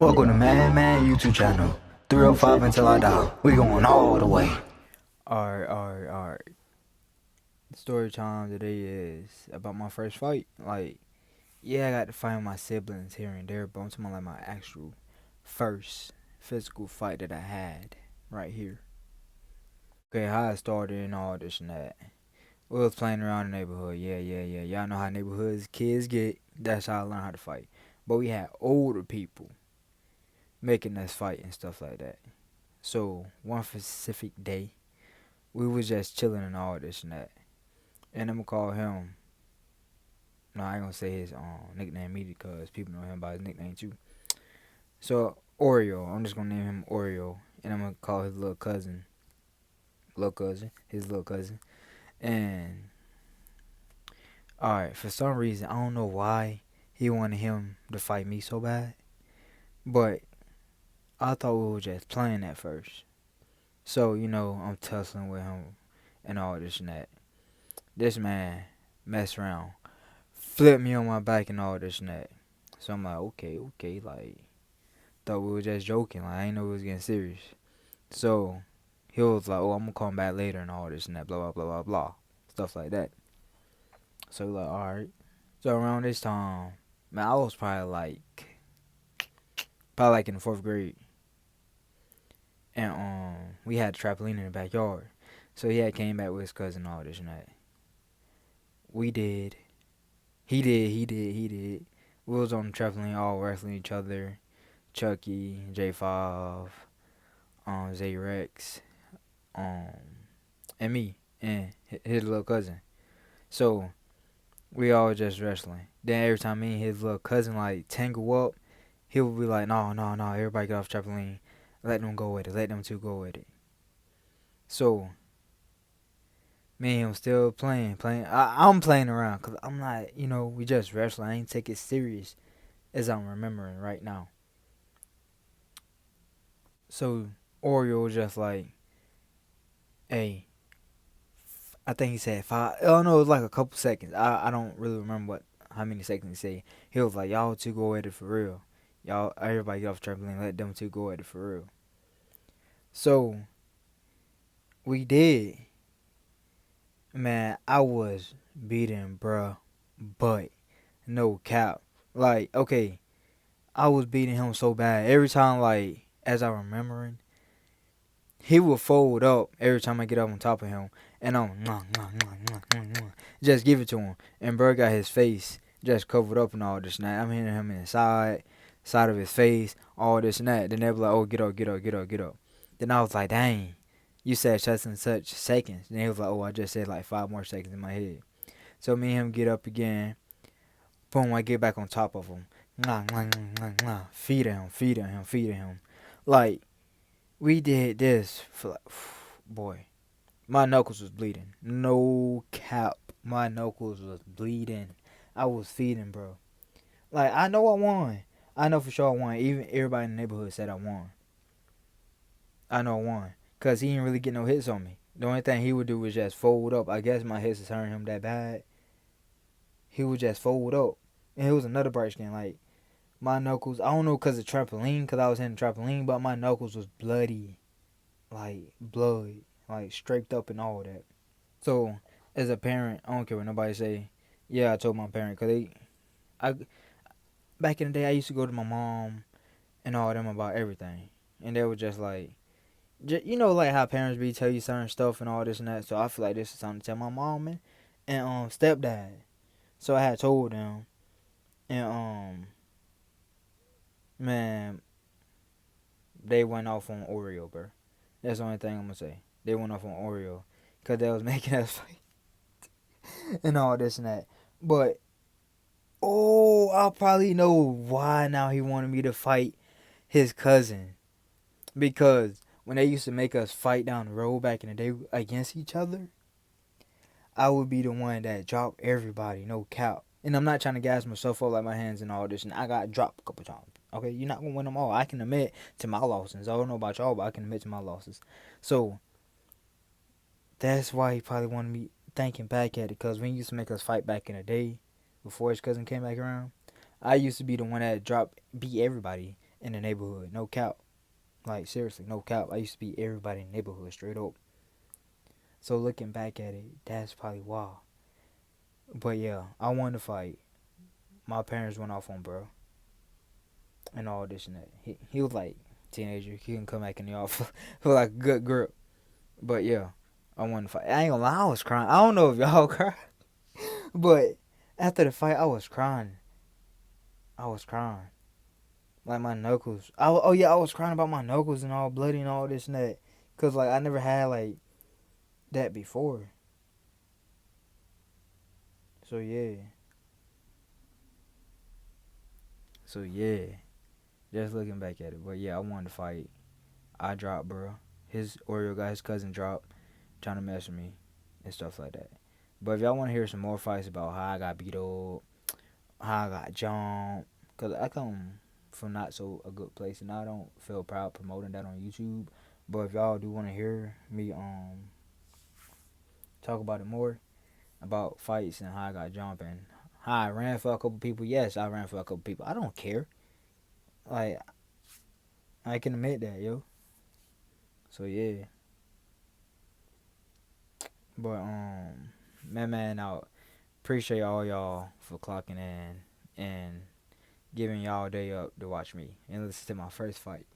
Welcome to Man YouTube channel. 305 until I die. We going all the way. Alright. Story time today is about my first fight. I got to fight my siblings here and there, but I'm talking about like my actual first physical fight that I had right here. Okay, how I started and all this and that. We was playing around the neighborhood. Yeah. Y'all know how neighborhoods kids get. That's how I learned how to fight. But we had older people making us fight and stuff like that. So one specific day, we was just chilling and all this and that. And I'm gonna call him. No, I ain't gonna say his nickname immediately because people know him by his nickname too. So Oreo, I'm just gonna name him Oreo, and I'm gonna call his his little cousin. And all right, for some reason I don't know why he wanted him to fight me so bad, but I thought we were just playing at first. So I'm tussling with him and all this and that. This man messed around, flipped me on my back and all this and that. So I'm like, okay, like thought we were just joking. Like I didn't know we was getting serious. So he was like, "Oh, I'm gonna come back later and all this and that, blah blah blah blah blah, stuff like that." So we like, all right. So around this time, man, I was probably like in the fourth grade, and we had a trampoline in the backyard. So he had came back with his cousin and all this and that. We did. He did. We was on the trampoline all wrestling each other. Chucky, J5, Zay Rex, um, and me and his little cousin. So we all just wrestling. Then every time me and his little cousin like tangle up, he would be like, no, everybody get off trampoline. Let them go with it. Let them two go with it. So me and him still playing. I'm playing around because I'm not, we just wrestling. I ain't take it serious as I'm remembering right now. So Oreo was just like, hey, I think he said five. Oh no, it was like a couple seconds. I don't really remember how many seconds he said. He was like, y'all two go at it for real. Y'all everybody get off the trampoline, let them two go at it for real. So we did. Man, I was beating bruh, but no cap. Like, okay, I was beating him so bad. Every time like as I remembering, he would fold up every time I get up on top of him, and I'm just give it to him. And bro got his face just covered up and all this and that. I'm hitting him in the side of his face, all this and that. Then they be like, "Oh, get up." Then I was like, "Dang, you said such and such seconds." And he was like, "Oh, I just said like 5 more seconds in my head." So me and him get up again. Boom, I get back on top of him. Feeding him. Like we did this for like, boy, my knuckles was bleeding. No cap, my knuckles was bleeding. I was feeding, bro. Like I know I won. I know for sure I won. Even everybody in the neighborhood said I won. I know I won, cause he didn't really get no hits on me. The only thing he would do was just fold up. I guess my hits was hurting him that bad. He would just fold up, and it was another bright skin. Like my knuckles, I don't know, cause of trampoline, cause I was hitting trampoline, but my knuckles was bloody, like blood, like scraped up and all that. So, as a parent, I don't care what nobody say. Yeah, I told my parent because I back in the day, I used to go to my mom and all them about everything, and they were just like, like how parents be tell you certain stuff and all this and that. So I feel like this is something to tell my mom and stepdad. So I had told them, and man, they went off on Oreo, bro. That's the only thing I'm gonna say. They went off on Oreo because they was making us fight and all this and that. But oh, I'll probably know why now he wanted me to fight his cousin. Because when they used to make us fight down the road back in the day against each other, I would be the one that dropped everybody, no cap. And I'm not trying to gas myself up like my hands and all this, and I got dropped a couple times. Okay, you're not gonna win them all. I can admit to my losses. I don't know about y'all, but I can admit to my losses. So that's why he probably wanted me thinking back at it. Because when he used to make us fight back in the day, before his cousin came back around, I used to be the one that beat everybody. in the neighborhood. No cap. Like seriously, no cap. I used to beat everybody in the neighborhood straight up. So looking back at it, that's probably why. But yeah, I wanted to fight. My parents went off on bro and all this and that. He was like teenager. He can come back in the office for like a good grip. But yeah, I wanted to fight. I ain't gonna lie, I was crying. I don't know if y'all cry, but after the fight, I was crying. I was crying. Like my knuckles. Oh yeah, I was crying about my knuckles and all bloody and all this and that. Cause like I never had like that before. So yeah. So yeah. Just looking back at it. But yeah, I wanted to fight. I dropped, bro. His Oreo guy, his cousin dropped, trying to mess with me and stuff like that. But if y'all want to hear some more fights about how I got beat up, how I got jumped, cause I come from not so a good place and I don't feel proud promoting that on YouTube. But if y'all do want to hear me talk about it more, about fights and how I got jumped and how I ran for a couple people, yes, I ran for a couple people. I don't care. Like I can admit that, yo. So yeah. But man out. Appreciate all y'all for clocking in and giving y'all a day up to watch me and listen to my first fight.